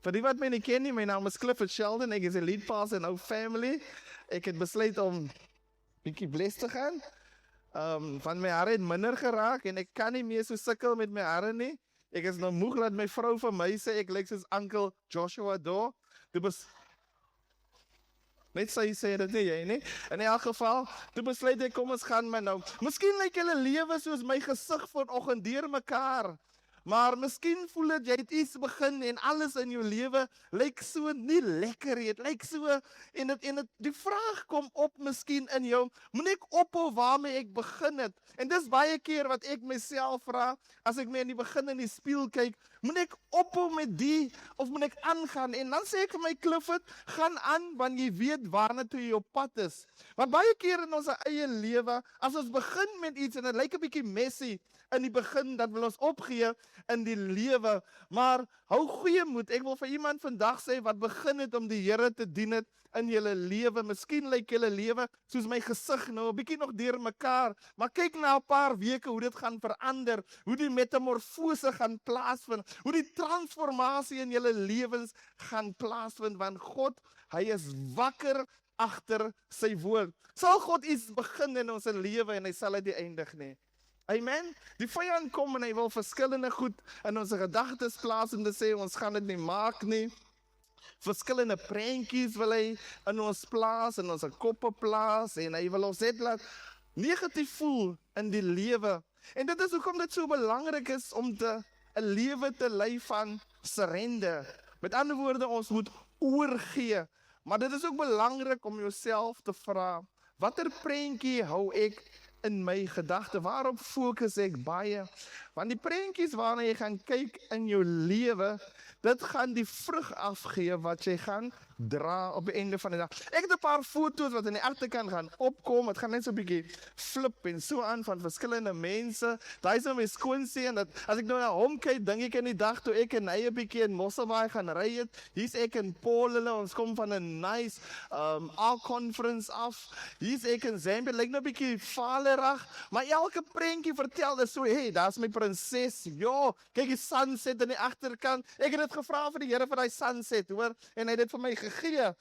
Vir die wat my nie ken nie, my naam is Clifford Sheldon, ek is 'n lead pastor in Our Family. Ek het besluit om bietjie bless te gaan. Van my hare het minder geraak en ek kan nie meer so sukkel met my hare nie. Ek is nou moeg dat my vrou vir my sê ek lyk soos Uncle Joshua Doe. Net sy sê dit nie jy nie. In elk geval, toe besluit ek kom ons gaan maar nou. Miskien lyk julle lewe soos my gesig vanoggend deur mekaar. Maar miskien voel dit jy het iets begin en alles in jou lewe lyk so nie lekker nie. Dit lyk so en die vraag kom op miskien in jou, moet ek ophou waarmee ek begin het? En dis baie keer wat ek myself vra as ek my in die begin in die spieël kyk, moet ek ophou met die of moet ek aangaan? En dan sê ek vir my Clifford, gaan aan want jy weet waarna toe jy op pad is. Want baie keer in ons eie lewe, as ons begin met iets en dit lyk 'n bietjie messy in die begin, dat wil ons opgee in die lewe, maar hou goeie moed. Ek wil vir iemand vandag sê wat begin het om die Here te dien het in julle lewe. Miskien lyk julle lewe soos my gesig nou 'n bietjie nog deur mekaar, maar kyk na 'n paar weke hoe dit gaan verander, hoe die metamorfose gaan plaasvind, hoe die transformasie in julle lewens gaan plaasvind, want God, hy is wakker agter sy woord. Sal God iets begin in ons lewe en hy sal dit nie eindig nie. Amen. Die vyand kom en hy wil verskillende goed in ons gedagtes plaas en te sê ons gaan dit nie maak nie. Verskillende prentjies wil hy in ons plaas, in ons koppe plaas en hy wil ons net laat negatief voel in die lewe. En dit is hoekom dit so belangrik is om 'n lewe te lei van surrender. Met ander woorde, ons moet oorgee. Maar dit is ook belangrik om jouself te vra, watter prentjie hou ek in my gedagte? Waarop fokus ek baie? Want die prentjies waarna jy gaan kyk in jou lewe, dit gaan die vrug afgee wat jy gaan dra op die einde van die dag. Ek het 'n paar foto's wat aan die agterkant gaan opkom. Dit gaan net so 'n bietjie flip en so aan van verskillende mense. Daai is nou my skoonseun, dat as ek nou na hom kyk, dink ek aan die dag toe ek en hy 'n bietjie in Mosselbaai gaan ry het. Hier's ek in Paul, ons kom van 'n nice conference af. Hier's ek in Zambia, lyk nou 'n bietjie valerig, maar elke prentjie vertel dit so, hey, daar's my prinses. Ja, kyk die sunset aan die agterkant. Ek het dit gevra vir die Here vir daai sunset, hoor, en hy het dit vir my gegee.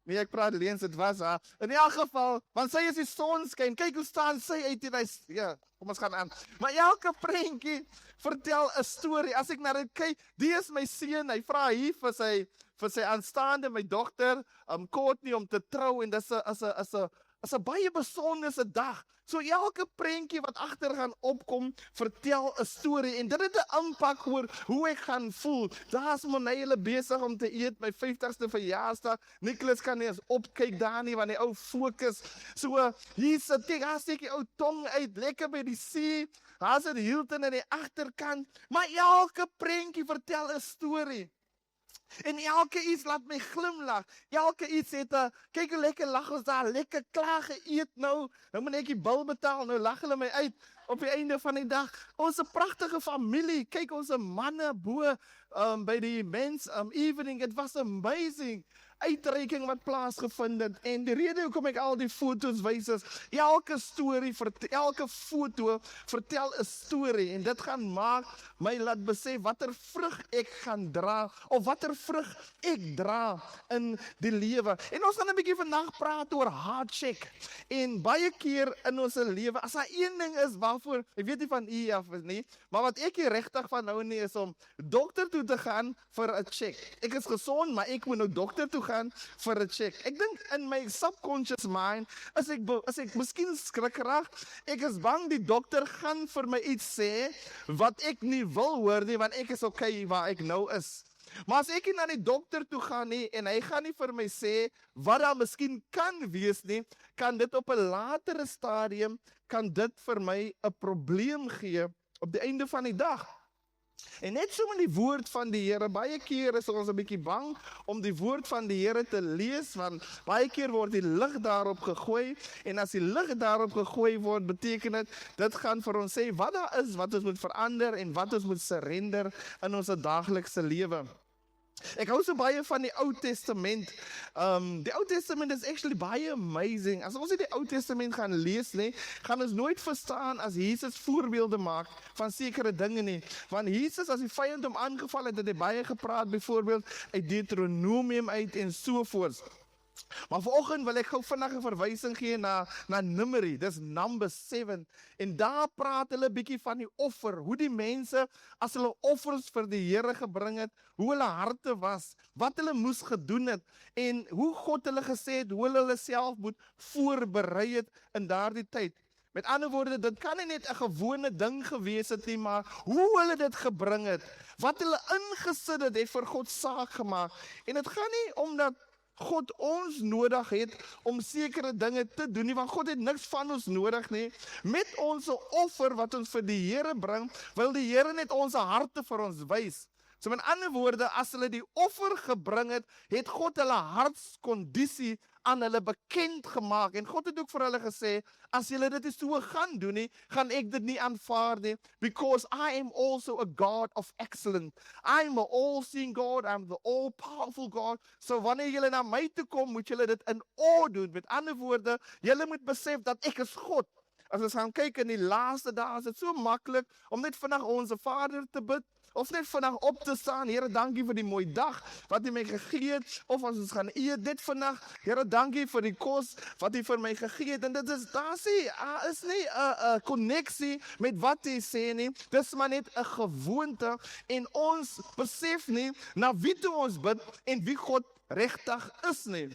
Nee, ek praat leens, dit was haar. In elk geval, want sy is die sonskyn. Kyk hoe staan sy uit in hy, ja, kom ons gaan aan. Maar elke prentjie vertel 'n storie. As ek na dit kyk, die is my seun. Hy vra hier vir sy aanstaande, my dogter, Courtney, om te trou en dis 'n baie besondere dag. So elke prentjie wat agter gaan opkom, vertel 'n storie en dit het 'n impak oor hoe ek gaan voel. Daar's Monelle besig om te eet, my 50ste verjaarsdag. Nicholas kan nie eens opkyk daar nie, want hy ou fokus. So hier sit ek, daar steek die ou tong uit, lekker by die see. Daar's 'n Hilton aan die agterkant, maar elke prentjie vertel 'n storie. En elke iets laat my glimlag. Elke iets het 'n, kyk hoe lekker lag ons daar, lekker klaar geëet nou. Nou moet ek die bil betaal, nou lag hulle my uit op die einde van die dag. Ons 'n pragtige familie. Kyk ons manne bo by die men's evening. It was amazing. Uitreiking wat plaasgevind het. En die rede hoekom ek al die foto's wys is, elke storie, elke foto vertel 'n storie en dit gaan maak my laat besef watter vrug ek gaan dra of watter vrug ek dra in die lewe. En ons gaan 'n bietjie vandag praat oor hardship. En baie keer in ons lewe, as daar een ding is waarvoor, ek weet nie van u af is nie, maar wat ek hier regtig van nou nie is om dokter toe te gaan vir 'n check. Ek is gesond, maar ek moet nou dokter toe gaan vir 'n check. Ek dink in my subconscious mind, as ek miskien skrikkerig, ek is bang die dokter gaan vir my iets sê wat ek nie wil hoor nie, want ek is okay waar ek nou is. Maar as ek nie na die dokter toe gaan nie en hy gaan nie vir my sê wat daar miskien kan wees nie, kan dit op 'n latere stadium kan dit vir my 'n probleem gee op die einde van die dag. En net so met die woord van die Here, baie keer is ons 'n bietjie bang om die woord van die Here te lees, want baie keer word die lig daarop gegooi, en as die lig daarop gegooi word, beteken dit gaan vir ons sê wat daar is, wat ons moet verander en wat ons moet surrender in ons daaglikse lewe. Ek hou so baie van die Ou Testament. Die Ou Testament is actually baie amazing. As ons nie die Ou Testament gaan lees nie, gaan ons nooit verstaan as Jesus voorbeelde maak van sekere dinge nie. Want Jesus, as die vyand hom aangeval het hy baie gepraat, byvoorbeeld uit Deuteronomium uit en sovoorts. Maar vanoggend wil ek gou vinnig 'n verwysing gee na Numeri, dis Numbers 7. En daar praat hulle bietjie van die offer, hoe die mense as hulle offers vir die Here gebring het, hoe hulle harte was, wat hulle moes gedoen het en hoe God hulle gesê het hoe hulle self moet voorberei het in daardie tyd. Met ander woorde, dit kan nie net 'n gewone ding gewees het nie, maar hoe hulle dit gebring het, wat hulle ingesit het vir God saak gemaak. En dit gaan nie omdat God ons nodig het om sekere dinge te doen nie, want God het niks van ons nodig nie. Met ons offer wat ons vir die Here bring, wil die Here net ons harte vir ons wys. So met ander woorde, as hulle die offer gebring het, het God hulle hartskondisie aan hulle bekend gemaak. En God het ook vir hulle gesê, as julle dit nie so gaan doen nie, gaan ek dit nie aanvaar nie, because I am also a God of excellence. I am an all-seeing God, I am the all-powerful God. So wanneer julle na my toe kom, moet julle dit in awe doen. Met ander woorde, julle moet besef dat ek is God. As ons gaan kyk in die laaste dae, is dit so maklik om net vandag ons Vader te bid, of net vandag op te staan, Here, dankie vir die mooi dag wat U my gegee het, of as ons gaan eet dit vandag, Here, dankie vir die kos wat U vir my gegee het, en dit is, daar is nie 'n koneksie met wat U sê nie, dis maar net 'n gewoonte, en ons besef nie, na wie toe ons bid, en wie God regtig is nie.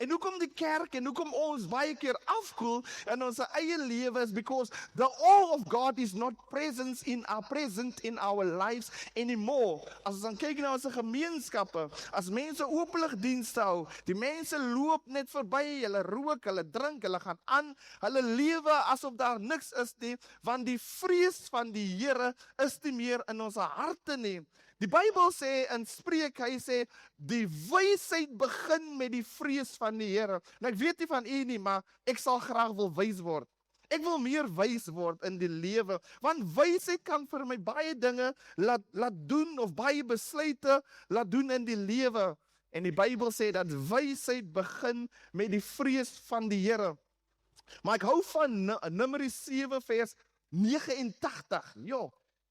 En hoekom die kerk en hoekom ons baie keer afkoel in ons eie lewe is because the awe of God is not present in our lives anymore. As ons dan kyk na ons gemeenskappe, as mense openlik dienste hou, die mense loop net verby, hulle rook, hulle drink, hulle gaan aan, hulle lewe asof daar niks is nie, want die vrees van die Here is nie meer in ons harte nie. Die Bybel sê in Spreuk, hy sê, die wysheid begin met die vrees van die Here. En ek weet nie van u nie, maar ek sal graag wil wys word. Ek wil meer wys word in die lewe, want wysheid kan vir my baie dinge laat doen, of baie besluite laat doen in die lewe. En die Bybel sê dat wysheid begin met die vrees van die Here. Maar ek hou van Numeri 7 vers 89,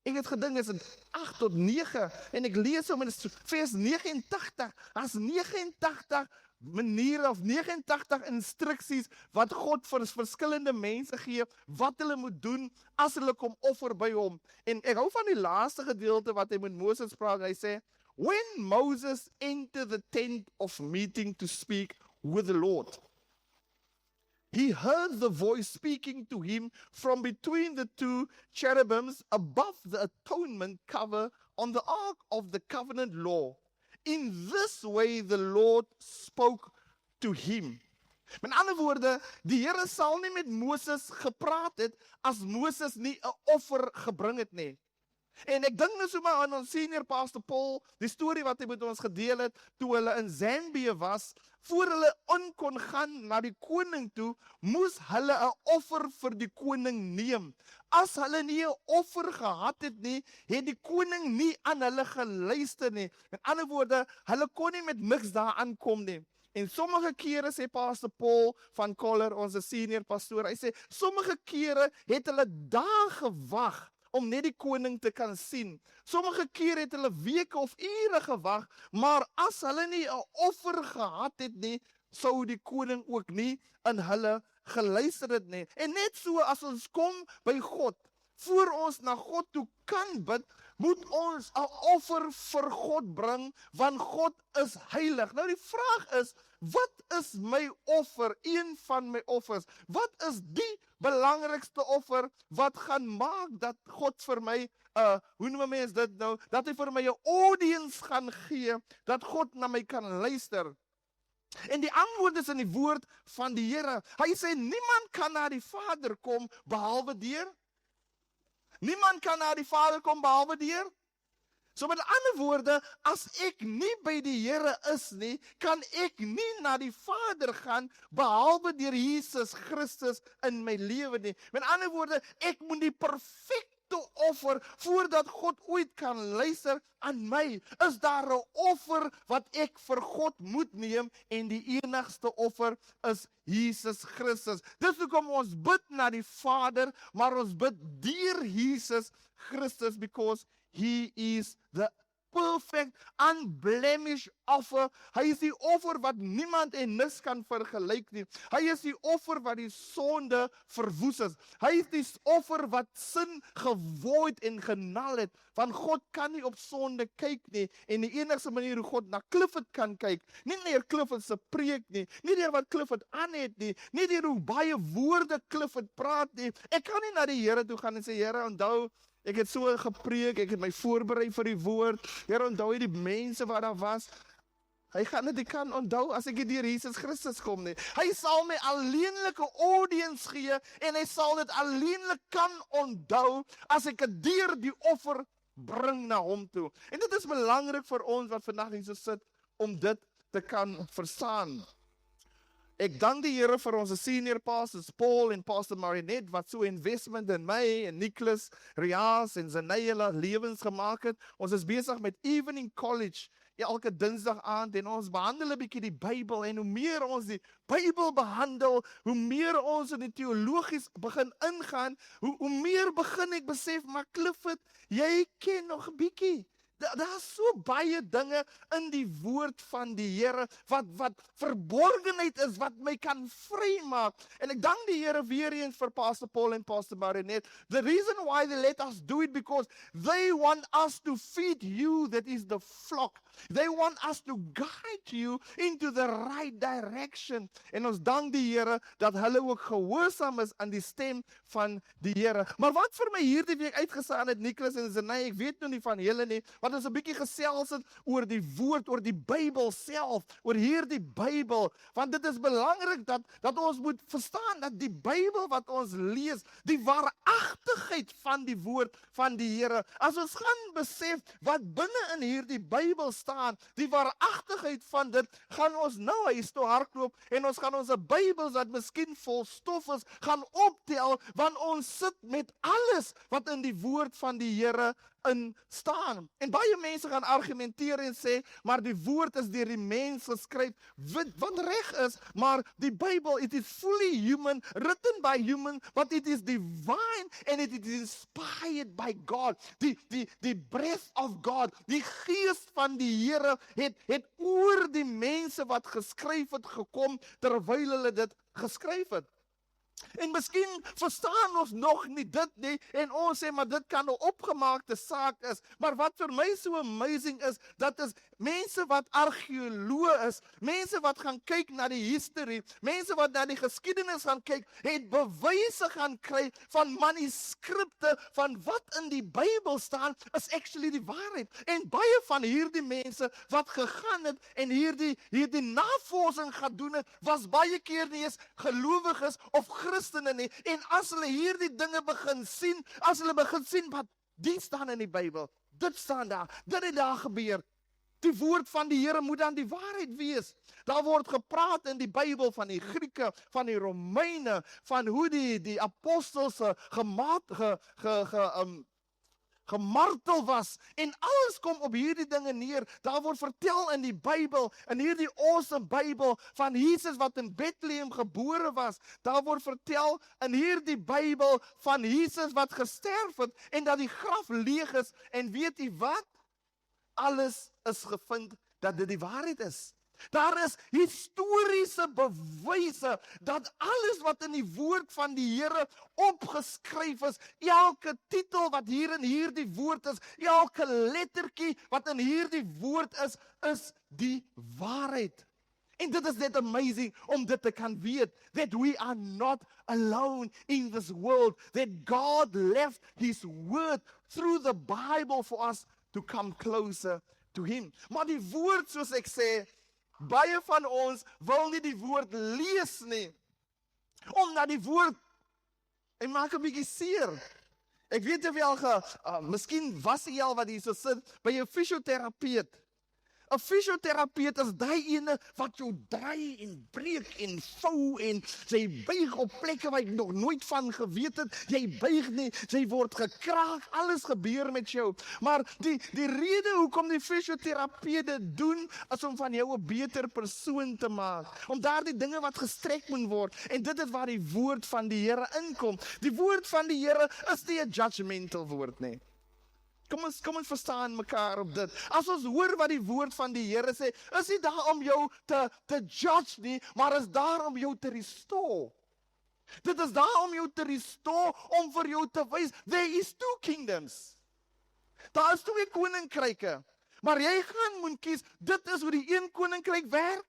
ek het gedink is dit 8 tot 9 en ek lees om in vers 89, as 89 maniere of 89 instruksies wat God vir verskillende mense gee, wat hulle moet doen as hulle kom offer by hom. En ek hou van die laaste gedeelte wat hy met Moses praat, hy sê, when Moses entered the tent of meeting to speak with the Lord, he heard the voice speaking to him from between the two cherubims above the atonement cover on the ark of the covenant law. In this way the Lord spoke to him. Met ander woorde, die Here sal nie met Moses gepraat het as Moses nie 'n offer gebring het nie. En ek dink nou so maar aan ons senior pastor Paul, die storie wat hy met ons gedeel het, toe hulle in Zambië was, voor hulle kon gaan na die koning toe, moes hulle 'n offer vir die koning neem. As hulle nie 'n offer gehad het nie, het die koning nie aan hulle geluister nie. Met ander woorde, hulle kon nie met niks daar aankom nie. En sommige kere, sê pastor Paul van Koller, ons senior pastoor, hy sê, sommige kere het hulle dae gewag om net die koning te kan sien. Sommige kere het hulle weke of ure gewag, maar as hulle nie 'n offer gehad het nie, sou die koning ook nie in hulle geluister het nie. En net so as ons kom by God, voor ons na God toe kan bid, moet ons 'n offer vir God bring, want God is heilig. Nou die vraag is, wat is my offer, een van my offers? Wat is die belangrikste offer wat gaan maak dat God vir my, hoe noem mens dit nou, dat hy vir my 'n audience gaan gee, dat God na my kan luister? En die antwoord is in die woord van die Here. Hy sê, niemand kan na die Vader kom behalwe deur. Niemand kan na die Vader kom behalwe deur. So met ander woorde, as ek nie by die Here is nie, kan ek nie na die Vader gaan behalwe deur Jesus Christus in my lewe nie. Met ander woorde, ek moet die perfekte te offer, voordat God ooit kan luister aan my, is daar 'n offer wat ek vir God moet neem, en die enigste offer is Jesus Christus. Dis hoekom ons bid na die Vader, maar ons bid deur Jesus Christus, because He is the perfect, unblemished offer. Hy is die offer wat niemand en niks kan vergelyk nie. Hy is die offer wat die sonde verwoes is. Hy is die offer wat sin gevoid en genal het. Want God kan nie op sonde kyk nie. En die enigste manier hoe God na Clifford kan kyk, nie deur Clifford se preek nie, nie deur wat Clifford aan het nie, nie deur hoe baie woorde Clifford praat nie. Ek kan nie na die Here toe gaan en sê, Here, onthou, ek het so gepreek, ek het my voorberei vir die woord. Here, onthou jy die mense wat daar was? Hy gaan dit nie kan onthou as ek nie deur Jesus Christus kom nie. Hy sal my alleenlike audience gee, en hy sal dit alleenlik kan onthou as ek dit deur die offer bring na hom toe. En dit is belangrik vir ons wat vandag hier so sit, om dit te kan verstaan. Ek dank die Here vir ons senior pastors, Paul en Pastor Marinette, wat so investment in my en Nicholas, Rias en Zanayela lewens gemaak het. Ons is besig met Evening College, elke Dinsdag aand, en ons behandel 'n bietjie die Bybel, en hoe meer ons die Bybel behandel, hoe meer ons in die teologies begin ingaan, hoe meer begin ek besef, maar Clifford, jy ken nog 'n bietjie. Daar's so baie dinge in die woord van die Here wat verborgenheid is, wat my kan vrymaak. En ek dank die Here weer eens vir Pastor Paul en Pastor Marinette. The reason why they let us do it, because they want us to feed you, that is the flock. They want us to guide you into the right direction. En ons dank die Here dat hulle ook gehoorsaam is aan die stem van die Here. Maar wat vir my hierdie week uitgestaan het, Nicholas en Zenay, ek weet nou nie van julle nie, wat ons 'n bietjie gesels het oor die woord, oor die Bybel self, oor hierdie Bybel, want dit is belangrik dat ons moet verstaan dat die Bybel wat ons lees, die waaragtigheid van die woord van die Here, as ons gaan besef wat binne in hierdie Bybel staan, die waaragtigheid van dit, gaan ons nou huis toe hardloop en ons gaan ons Bybels wat miskien vol stof is, gaan optel, want ons sit met alles wat in die woord van die Here in staan. En baie mense gaan argumenteer en sê, maar die woord is deur die mens geskryf, wat reg is, maar die Bybel, it is fully human, written by human, but it is divine and it is inspired by God. Die breath of God, die gees van die Here het oor die mense wat geskryf het gekom, terwyl hulle dit geskryf het. En miskien verstaan ons nog nie dit nie, en ons sê, maar dit kan 'n opgemaakte saak is. Maar wat vir my so amazing is, dat is mense wat argeoloë is, mense wat gaan kyk na die history, mense wat na die geskiedenis gaan kyk, het bewyse gaan kry van manuskripte, van wat in die Bybel staan, is actually die waarheid. En baie van hierdie mense wat gegaan het, en hierdie navorsing gaan doen het, was baie keer nie eens gelowiges of Christene nie, en as hulle hierdie dinge begin sien, wat dit staan in die Bybel, dit staan daar, dit het daar gebeur, die woord van die Here moet dan die waarheid wees. Daar word gepraat in die Bybel van die Grieke, van die Romeine, van hoe die apostels gemartel was, en alles kom op hierdie dinge neer. Daar word vertel in die Bybel, in hierdie awesome Bybel, van Jesus wat in Bethlehem gebore was. Daar word vertel in hierdie Bybel van Jesus wat gesterf het, en dat die graf leeg is, en weet jy wat? Alles is gevind dat dit die waarheid is. Daar is historiese bewyse dat alles wat in die woord van die Here opgeskryf is, elke titel wat hier in hierdie woord is, elke lettertjie wat in hierdie woord is die waarheid. En dit is net amazing om dit te kan weet, that we are not alone in this world, that God left His word through the Bible for us to come closer to Him. Maar die woord, soos ek sê, baie van ons wil nie die woord lees nie, omdat die woord, hy maak 'n bietjie seer. Ek weet of jy al miskien was jy al wat hier so sit, by 'n fisioterapeut. 'n fisioterapeut is daai ene wat jou draai en breek en vou en jy buig op plekke waar jy nog nooit van geweet het. Jy buig nie, jy word gekraak, alles gebeur met jou. Maar die rede hoekom die fisioterapeut dit doen, is om van jou 'n beter persoon te maak. Om daardie dinge wat gestrek moet word. En dit is waar die woord van die Here inkom. Die woord van die Here is nie 'n judgmental woord nie. Kom ons verstaan mekaar op dit. As ons hoor wat die woord van die Here sê, is nie daar om jou te judge nie, maar is daar om jou te restore. Dit is daar om jou te restore, om vir jou te wys, there is 2 kingdoms. Daar is 2 koninkryke, maar jy gaan moet kies, dit is hoe die een koninkryk werk,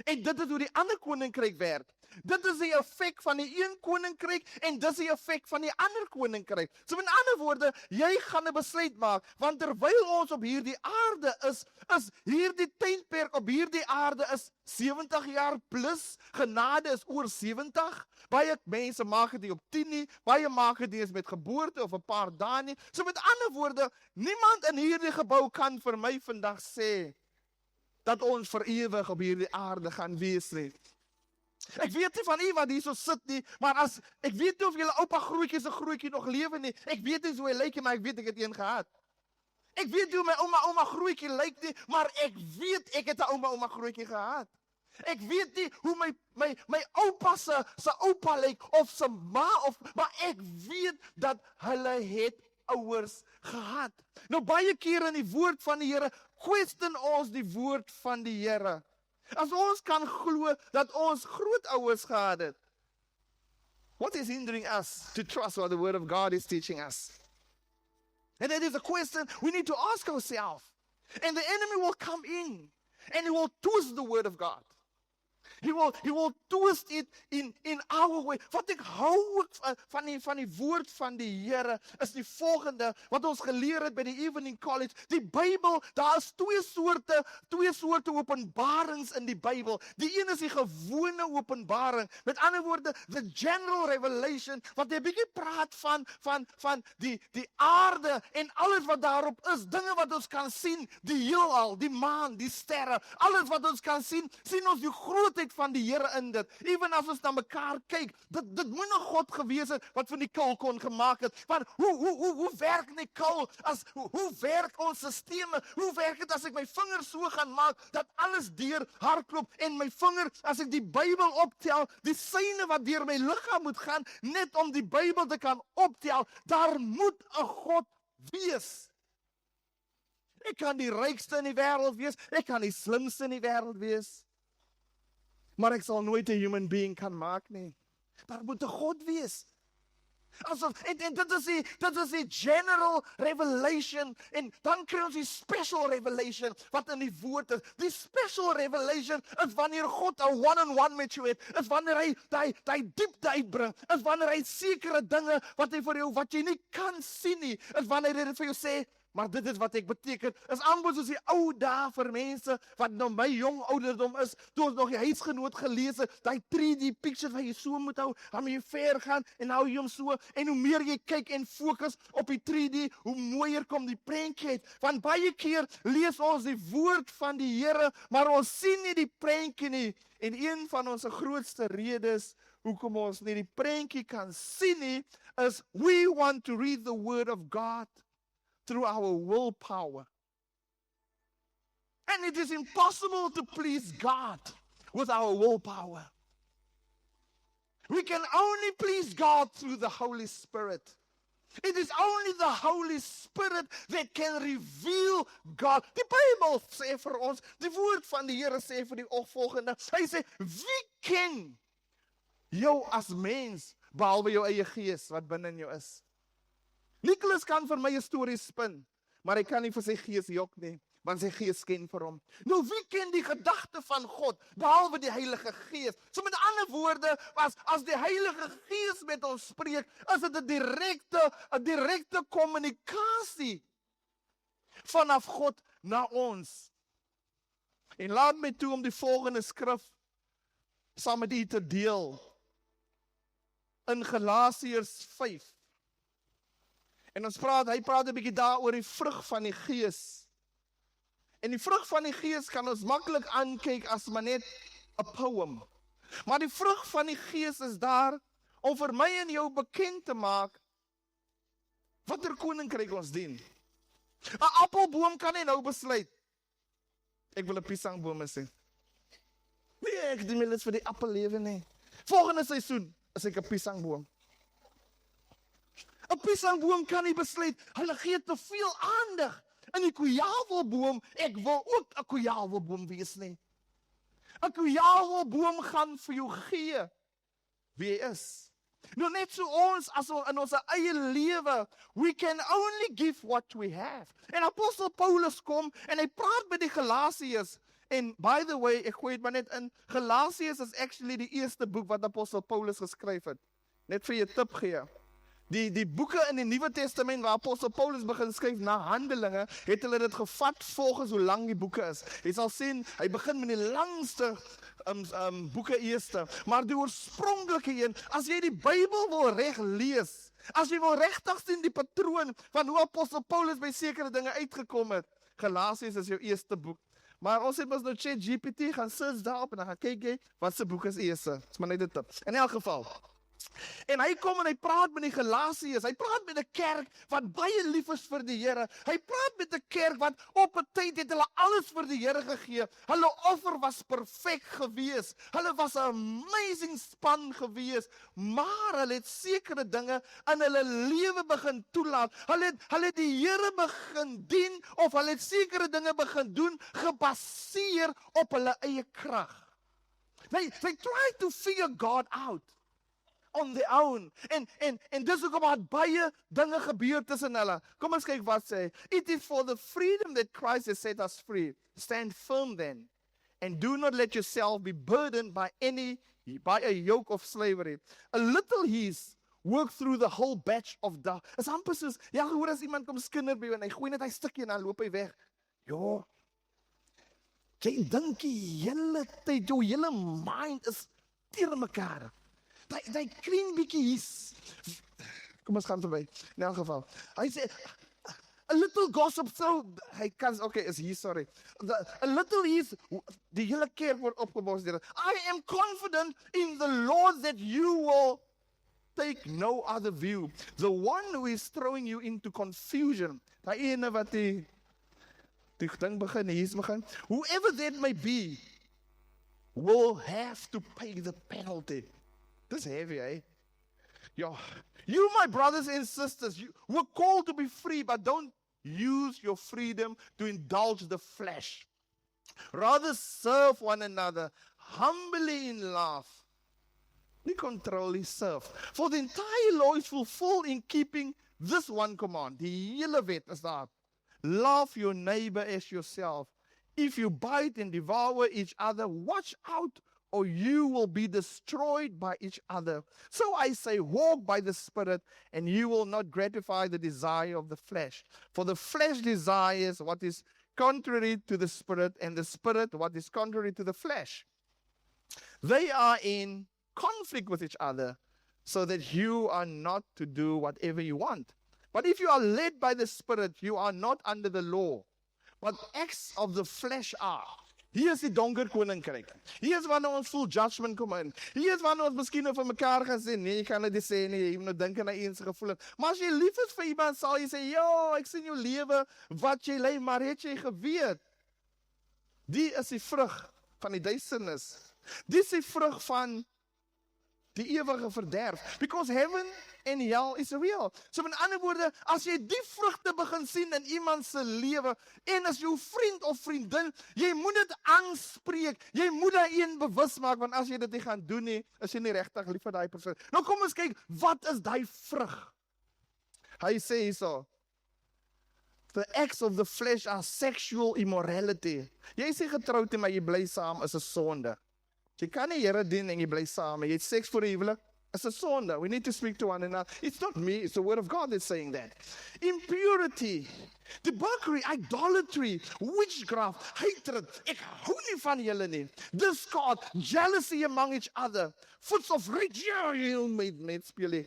en dit is hoe die ander koninkryk werk. Dit is die effek van die een koninkryk en dis die effek van die ander koninkryk. So met ander woorde, jy gaan 'n besluit maak, want terwyl ons op hierdie aarde is hierdie tydperk op hierdie aarde is 70 jaar plus, genade is oor 70. Baie mense maak dit nie op 10 nie, baie maak dit nie met geboorte of 'n paar dae nie. So met ander woorde, niemand in hierdie gebou kan vir my vandag sê dat ons vir ewig op hierdie aarde gaan wees nie. Ek weet nie van u wat hier so sit nie, maar ek weet nie of julle oupa grootjie se grootjie nog lewe nie. Ek weet nie hoe hy lyk nie, maar ek weet ek het een gehad. Ek weet nie hoe my ouma grootjie lyk nie, maar ek weet ek het 'n ouma grootjie gehad. Ek weet nie hoe my oupa se oupa lyk of se ma maar ek weet dat hulle het ouers gehad. Nou baie keer in die woord van die Here question ons die woord van die Here. As ons kan glo dat ons grootouers gehad het, what is hindering us to trust what the word of God is teaching us? And that is a question we need to ask ourselves. And the enemy will come in and he will twist the word of God. He will twist it in our way. Wat ek hou van die woord van die Here is die volgende wat ons geleer het by die Evening College. Die Bybel, daar is twee soorte openbarings in die Bybel. Die een is die gewone openbaring. Met ander woorde, the general revelation, wat jy bietjie praat van die aarde en alles wat daarop is, dinge wat ons kan sien, die heelal, die maan, die sterre, alles wat ons kan sien ons die grootheid van die Here in dit. Ewen as ons na mekaar kyk, dit moet 'n God gewees het wat van die kul kon gemaak het. Want hoe werk die kul? Hoe werk ons stelsels? Hoe werk dit as ek my vinger so gaan maak dat alles deur hardloop en my vinger, as ek die Bybel optel, die syne wat deur my liggaam moet gaan, net om die Bybel te kan optel, daar moet 'n God wees. Ek kan die rykste in die wêreld wees, ek kan die slimste in die wêreld wees, maar ek sal nooit 'n human being kan maak nie. Daar moet 'n God wees. En dit is die general revelation, en dan kry ons die special revelation wat in die woord is. Die special revelation is wanneer God 'n one-on-one met jou het, is wanneer hy die diepte uitbring, is wanneer hy sekere dinge wat hy vir jou, wat jy nie kan sien nie, is wanneer hy dit vir jou sê, maar dit is wat ek beteken, is amper soos die ou dae vir mense, wat nou my jong ouderdom is, toe ons nog die huisgenoot gelees het, die 3D pictures wat jy so moet hou, dan moet jy ver gaan, en hou jy hom so, en hoe meer jy kyk en fokus op die 3D, hoe mooier kom die prentjie uit, want baie keer lees ons die woord van die Here, maar ons sien nie die prentjie nie, en een van ons grootste redes, hoekom ons nie die prentjie kan sien nie, is we want to read the word of God through our willpower. And it is impossible to please God with our willpower. We can only please God through the Holy Spirit. It is only the Holy Spirit that can reveal God. Die Bybel sê vir ons, die woord van die Here sê vir die volgende, hy sê, wie ken jou as mens, behalwe jou eie gees wat binne in jou is? Nicholas kan vir my 'n storie spin, maar hy kan nie vir sy gees jok nie, want sy gees ken vir hom. Nou wie ken die gedagte van God, behalwe die Heilige Gees? So met ander woorde, as die Heilige Gees met ons spreek, is dit 'n direkte kommunikasie vanaf God na ons. En laat my toe om die volgende skrif saam met u te deel. In Galasiërs 5. En hy praat 'n bietjie daar oor die vrug van die Gees. En die vrug van die gees kan ons maklik aankyk as maar net 'n poem. Maar die vrug van die gees is daar om vir my en jou bekend te maak watter koninkryk ons dien. 'n Appelboom kan nie nou besluit, ek wil 'n piesangboom hê. Nee, ek doen nie lus vir die appellewe nie. Volgende seisoen is ek 'n piesangboom. 'n Piesangboom kan nie besluit, hulle gee te veel aandag aan die kojavelboom, ek wil ook 'n kojavelboom wees nie. 'n Kojavelboom gaan vir jou gee wie hy is. Nou net so ons, as in ons eie lewe, we can only give what we have. En Apostel Paulus kom, en hy praat met die Galasiërs, en by the way, ek gooi dit maar net in, Galasiërs is actually die eerste boek wat Apostel Paulus geskryf het. Net vir jou tip gee. Die boeke in die Nuwe Testament waar Apostel Paulus begin skryf na Handelinge, het hulle dit gevat volgens hoe lang die boeke is. Jy sal sien, hy begin met die langste boeke eerste, maar die oorspronklike een, as jy die Bybel wil reg lees, as jy wil regtig sien die patroon van hoe Apostel Paulus by sekere dinge uitgekom het, Galasiërs is jou eerste boek. Maar ons het mos nou ChatGPT gaan search daarop en dan gaan kyk wat se boek is eerste. Dis maar net 'n tip. In elk geval. En hy kom en hy praat met die Galasiërs, hy praat met 'n kerk wat baie lief is vir die Here, hy praat met 'n kerk wat op 'n tyd het hulle alles vir die Here gegee, hulle offer was perfek gewees, hulle was 'n amazing span gewees, maar hulle het sekere dinge in hulle lewe begin toelaat, hulle het die Here begin dien, of hulle het sekere dinge begin doen, gebaseer op hulle eie krag. They try to figure God out on their own. En dis ook wat baie dinge gebeur tussen hulle. Kom ons kyk wat sê. It is for the freedom that Christ has set us free. Stand firm then. And do not let yourself be burdened by a yoke of slavery. A little ease work through the whole batch of dark. Is amper soos, ja, hoor as iemand kom skinder by en hy gooi net hy stukkie en dan loop hy weg. Ja. Jy dink die hele tyd, jou hele mind is teer mekaar. Daai klein bietjie hier's. Kom ons gaan verby. In elk geval. Hy sê a little gossip hy kan is hier, sorry. A little is die hele kerk word opgebos deur. I am confident in the Lord that you will take no other view. The one who is throwing you into confusion. Daai ene wat die ding begin, hier's begin. Whoever that may be will have to pay the penalty. This is heavy, eh? Yeah. You, my brothers and sisters, you were called to be free, but don't use your freedom to indulge the flesh. Rather serve one another humbly in love. Nie control, serve. For the entire law is fulfilled in keeping this one command. Die hele wet is daar. Love your neighbor as yourself. If you bite and devour each other, watch out, or you will be destroyed by each other. So I say, walk by the Spirit, and you will not gratify the desire of the flesh. For the flesh desires what is contrary to the Spirit, and the Spirit what is contrary to the flesh. They are in conflict with each other, so that you are not to do whatever you want. But if you are led by the Spirit, you are not under the law. What acts of the flesh are. Hier is die donker koninkryk. Hier is wanneer ons voel judgment kom in. Hier is wanneer ons miskien vir mekaar gaan sê, nee, jy kan dit sê nie, jy moet nou dink aan eens gevoel. Maar as jy lief is vir iemand, sal jy sê, ja, ek sien jou lewe, wat jy lei, maar het jy geweet? Die is die vrug van die duisternis. Die is die vrug van die ewige verderf. Because heaven and hell is real. So met ander woorde, as jy die vrugte begin sien in iemand se lewe, en as jou vriend of vriendin, jy moet dit aanspreek, jy moet daai een bewus maak, want as jy dit nie gaan doen nie, is jy nie regtig lief vir daai persoon. Nou kom ons kyk, wat is daai vrug? Hy sê hierso, the acts of the flesh are sexual immorality. Jy sê getroud en maar jy bly saam is 'n sonde. Jy kan nie Here dien en jy bly saam, jy het seks voor die huwelik, It's a sonde. We need to speak to one another. It's not me, it's the word of God that's saying that. Impurity, debauchery, idolatry, witchcraft, hatred. Ek hou nie van julle nie. Discord, jealousy among each other. Fits of rage, jy met speel jy.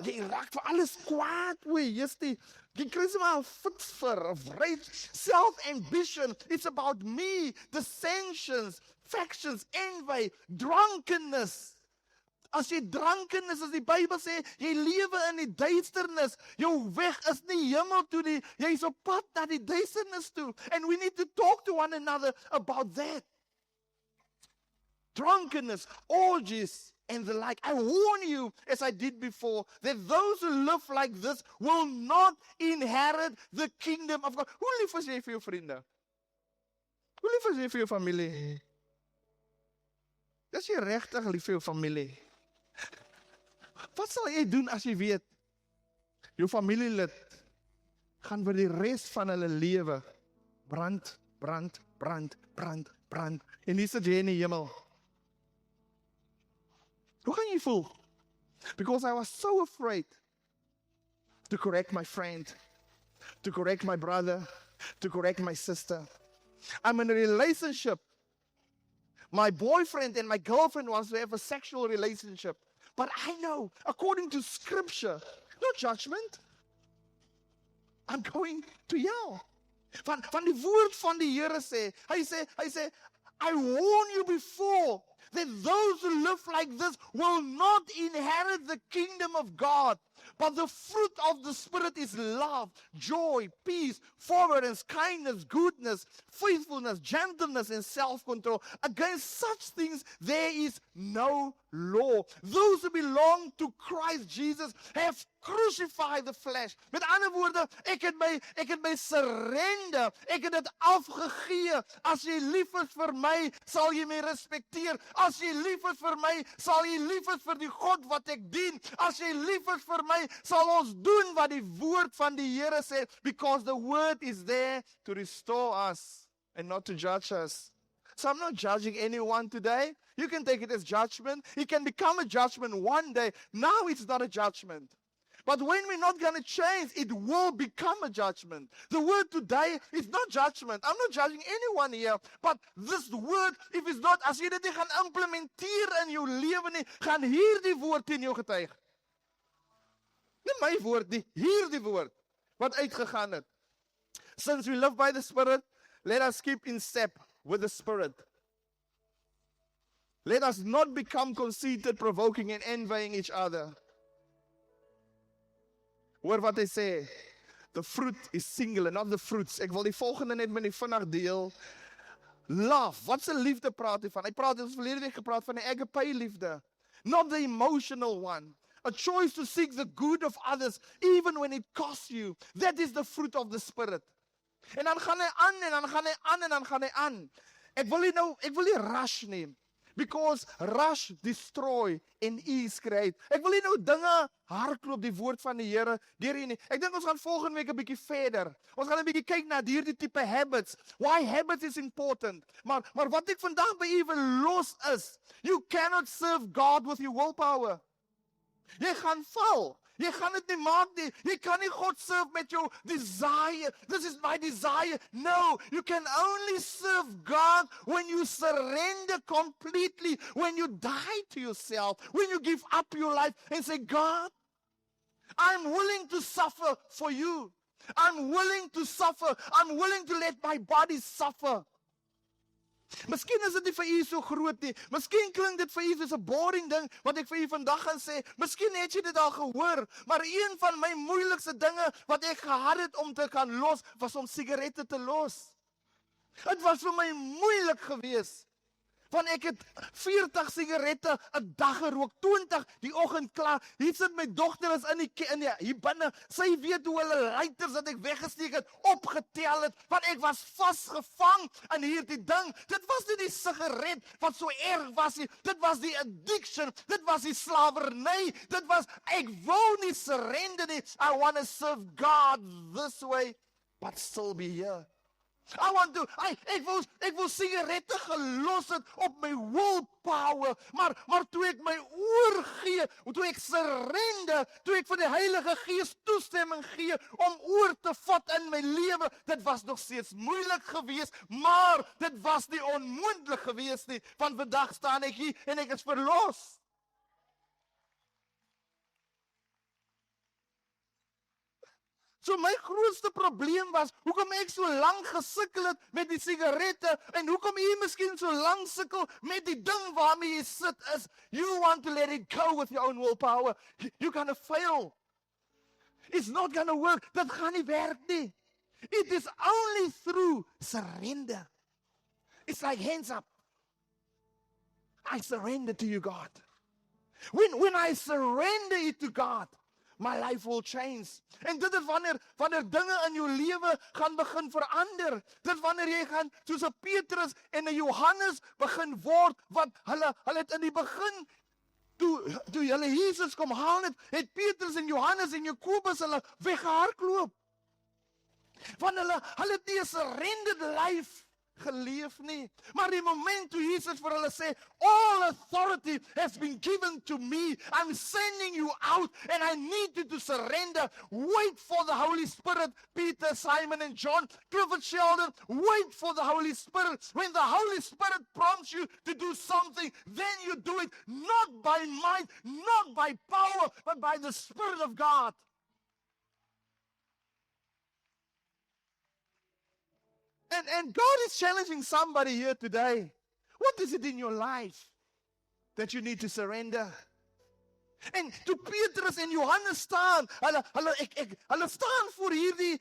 Jy raak vir alles kwaad, jy kry maar fits vir of rage, self-ambition. It's about me, dissensions, factions, envy, drunkenness. As jy dranken is, as die Bybel sê, jy lewe in die duisternis, jou weg is nie hemel toe nie, jy is op pad na die duisternis toe, and we need to talk to one another about that. Drunkenness, orgies, and the like. I warn you, as I did before, that those who live like this will not inherit the kingdom of God. Hoe lief is jy vir jou vriende? Hoe lief is jy vir jou familie? Is jy regtig lief vir jou familie? Wat sal jy doen as jy weet, jou familielid gaan vir die res van hulle lewe brand, en hier sit jy in die hemel. Hoe gaan jy voel? Because I was so afraid to correct my friend, to correct my brother, to correct my sister. I'm in a relationship. My boyfriend and my girlfriend wants to have a sexual relationship. But I know, according to scripture, no judgment. I'm going to hell. Van die woord van die Here sê, hy sê, I warn you before that those who live like this will not inherit the kingdom of God. But the fruit of the Spirit is love, joy, peace, forbearance, kindness, goodness, faithfulness, gentleness, and self-control. Against such things there is no law. Those who belong to Christ Jesus have crucified the flesh. Met ander woorde, ek het my surrender, ek het dit afgegee. As jy lief is vir my, sal jy my respekteer. As jy lief is vir my, sal jy lief is vir die God wat ek dien. As jy lief is vir my, sal ons doen wat die woord van die Here sê, because the word is there to restore us and not to judge us. So I'm not judging anyone today. You can take it as judgment. It can become a judgment one day. Now it's not a judgment. But when we're not going to change, it will become a judgment. The word today is not judgment. I'm not judging anyone here. But this word, if it's not, as jy dit nie gaan implementeer in jou lewe nie, gaan hierdie woord teen jou getuig. Nie my woord nie, hierdie woord wat uitgegaan het. Since we live by the Spirit, let us keep in step with the Spirit. Let us not become conceited, provoking and envying each other. Hoor wat hy sê, the fruit is singular, not the fruits. Ek wil die volgende net met die vinnig deel. Love, wat se liefde praat hy van? Hy praat ons verlede week gepraat van die agape liefde. Not the emotional one. A choice to seek the good of others, even when it costs you. That is the fruit of the Spirit. En dan gaan hy aan, en dan gaan hy aan, en dan gaan hy aan. Ek wil nie rush neem. Because rush destroy and ease create. Ek wil nie nou dinge hardloop die woord van die Here deur nie. Ek dink ons gaan volgende week 'n bietjie verder. Ons gaan 'n bietjie kyk na hierdie tipe habits. Why habits is important. Maar wat ek vandag by u wil los is, you cannot serve God with your willpower. Jy gaan val. Jy gaan dit nie maak nie. Jy kan nie God serve met jou desire. This is my desire. No, you can only serve God when you surrender completely, when you die to yourself, when you give up your life and say, God, I'm willing to suffer for you. I'm willing to suffer. I'm willing to let my body suffer. Miskien is dit nie vir u so groot nie. Miskien klink dit vir u soos 'n boring ding wat ek vir u vandag gaan sê. Miskien het jy dit al gehoor, maar een van my moeilikste dinge wat ek gehad het om te kan los, was om sigarette te los. Dit was vir my moeilik geweest. Want ek het 40 sigarette 'n dag gerook, 20 die oggend klaar. Hier sit my dogter is in die hier binne. Sy weet hoe hulle lighters wat ek weggesteek het, opgetel het, want ek was vasgevang in hierdie ding. Dit was nie die sigaret wat so erg was nie. Dit was die addiction. Dit was die slawerny. Dit was, ek wou nie surrender nie. I want to serve God this way, but still be here. Ek wil sigarette gelos het op my willpower, maar toe ek my oorgee, toe ek surrender, toe ek vir die Heilige Gees toestemming gee om oor te vat in my lewe, dit was nog steeds moeilik geweest, maar dit was nie onmoontlik geweest nie, want vandag staan ek hier en ek is verlos. So my grootste probleem was, hoekom ek so lank gesukkel het met die sigarette, en hoekom jy miskien so lank sukkel met die ding waarmee jy sit is, you want to let it go with your own willpower. You're gonna fail. It's not gonna work. Dit gaan nie werk nie. It is only through surrender. It's like hands up. I surrender to you, God. When I surrender it to God, my life will change. En dit is wanneer dinge in jou lewe gaan begin verander. Dit wanneer jy gaan soos 'n Petrus en 'n Johannes begin word, wat hulle het in die begin, toe hulle Jesus kom haal het Petrus en Johannes en Jakobus hulle weggehardloop. Want hulle het nie 'n surrendered life geleef nie. Maar die moment toe Jesus vir hulle sê, all authority has been given to me. I'm sending you out and I need you to surrender. Wait for the Holy Spirit. Peter, Simon and John, Clifford Sheldon, wait for the Holy Spirit. When the Holy Spirit prompts you to do something, then you do it not by might, not by power, but by the Spirit of God. And God is challenging somebody here today. What is it in your life that you need to surrender? En toe Petrus en Johannes staan, hulle staan voor hierdie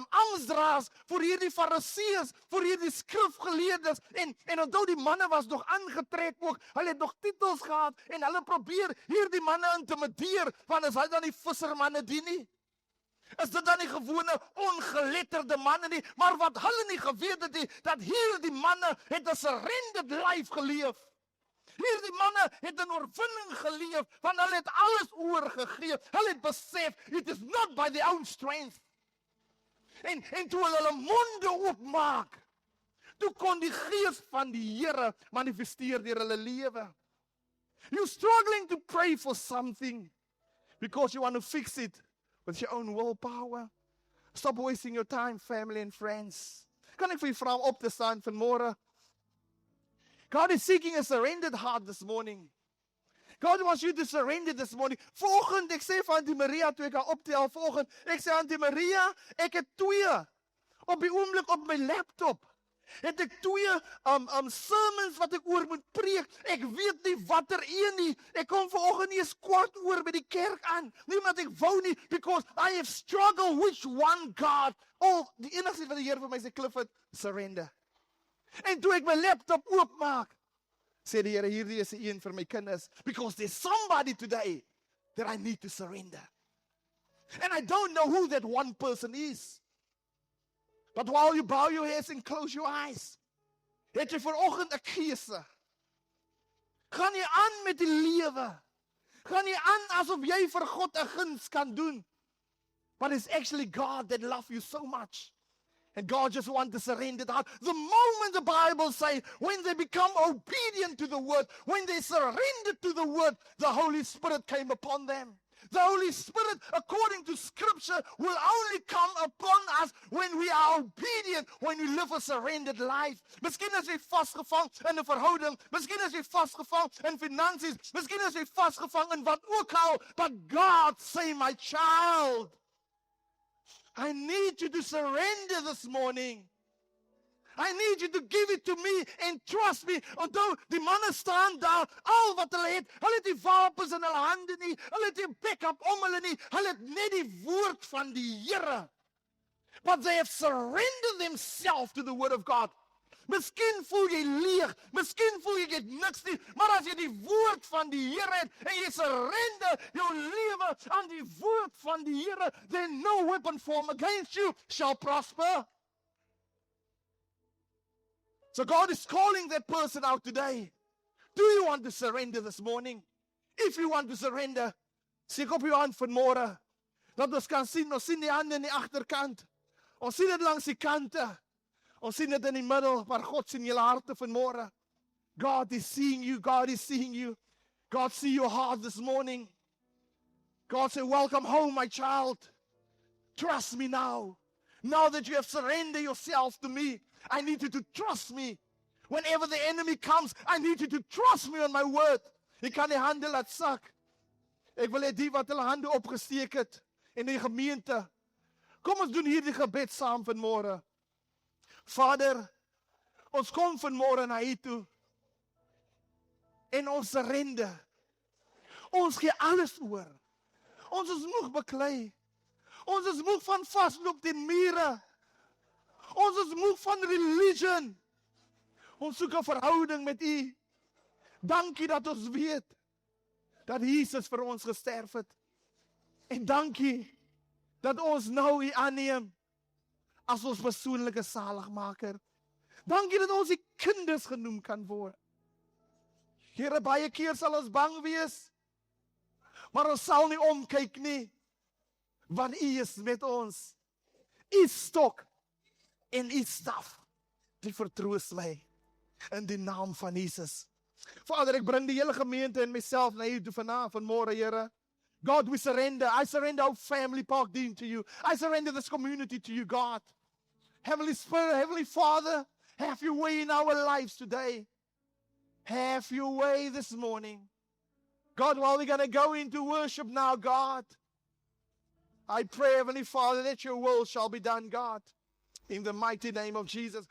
angsdraers, voor hierdie fariseërs, voor hierdie skrifgeleerdes, en onthou die manne was nog aangetrek ook, hulle het nog titels gehad, en hulle probeer hierdie manne intimideer, want as hy dan die vissermanne dien nie? Is dit dan nie gewone ongeletterde manne nie, maar wat hulle nie geweet het nie, dat hierdie manne het 'n surrendered life geleef. Hierdie manne het 'n oorwinning geleef, want hulle het alles oorgegee. Hulle het besef, it is not by their own strength. En toe hulle monde oopmaak, toe kon die gees van die Here manifesteer deur hulle lewe. You're struggling to pray for something because you want to fix it with your own willpower. Stop wasting your time, family and friends. Kan ek vir jou vra om op te staan vanmôre? God is seeking a surrendered heart this morning. God wants you to surrender this morning. Vanoggend, ek sê vir Auntie Maria, toe ek haar optel vanoggend, ek sê Auntie Maria, ek het 2 op die oomblik op my laptop. Het ek 2 sermons wat ek oor moet preek. Ek weet nie watter een nie. Ek kom vanoggend nie eens kwart oor by die kerk aan. Nie omdat ek wou nie, because I have struggled which one God. Die enigste wat die Here vir my sê, Clifford, surrender. En toe ek my laptop oopmaak, sê die Here, hierdie is 'n een vir my kinders, because there's somebody today that I need to surrender. And I don't know who that one person is. But while you bow your heads and close your eyes, het jy vanoggend 'n keuse. Gaan jy aan met die lewe? Gaan jy aan asof jy vir God 'n guns kan doen? But it's actually God that loves you so much. And God just wants to surrender that. The moment the Bible says, when they become obedient to the word, when they surrender to the word, the Holy Spirit came upon them. The Holy Spirit, according to Scripture, will only come upon us when we are obedient, when we live a surrendered life. Miskien is jy vasgevang in 'n verhouding, miskien is jy vasgevang in finansies, miskien is jy vasgevang in wat ook al, but God say, my child, I need you to surrender this morning. I need you to give it to me and trust me. Onthou, die manne staan daar, al wat hulle het die wapens in hulle hande nie, hulle het die backup om hulle nie, hulle het net die woord van die Here. But they have surrendered themselves to the word of God. Miskien voel jy leeg, miskien voel jy het niks nie, maar as jy die woord van die Here het, en jy surrender jou lewe aan die woord van die Here, then no weapon formed against you shall prosper. So God is calling that person out today. Do you want to surrender this morning? If you want to surrender, steek op jou hand vanmôre. Dat ons kan sien, ons sien die hande in die agterkant. Ons sien dit langs die kante. Ons sien dit in die middel, maar God sien julle harte vanmôre. God is seeing you. God is seeing you. God see your heart this morning. God say, welcome home, my child. Trust me now. Now that you have surrendered yourself to me, I need you to trust me. Whenever the enemy comes, I need you to trust me on my word. Ek kan die hande laat sak. Ek wil hê die wat hulle hande opgesteek het in die gemeente. Kom ons doen hierdie gebed saam vanmôre. Vader, ons kom vanmôre na U toe. En ons surrender. Ons gee alles oor. Ons is moeg beklei. Ons is moeg van vasloop teen mure. Ons is moeg van religion. Ons soek 'n verhouding met U. Dankie dat ons weet dat Jesus vir ons gesterf het. En dankie dat ons nou U aanneem as ons persoonlike saligmaker. Dankie dat ons die kinders genoem kan word. Here, baie keer sal ons bang wees, maar ons sal nie omkyk nie, want U is met ons. U stok en U staf, die vertroos my in die naam van Jesus. Vader, ek bring die hele gemeente en myself na U toe vanmôre, Here. God, we surrender. I surrender our family Park Dean to You. I surrender this community to You, God. Heavenly Spirit, Heavenly Father, have Your way in our lives today. Have Your way this morning. God, while we're going to go into worship now, God, I pray, Heavenly Father, that Your will shall be done, God, in the mighty name of Jesus.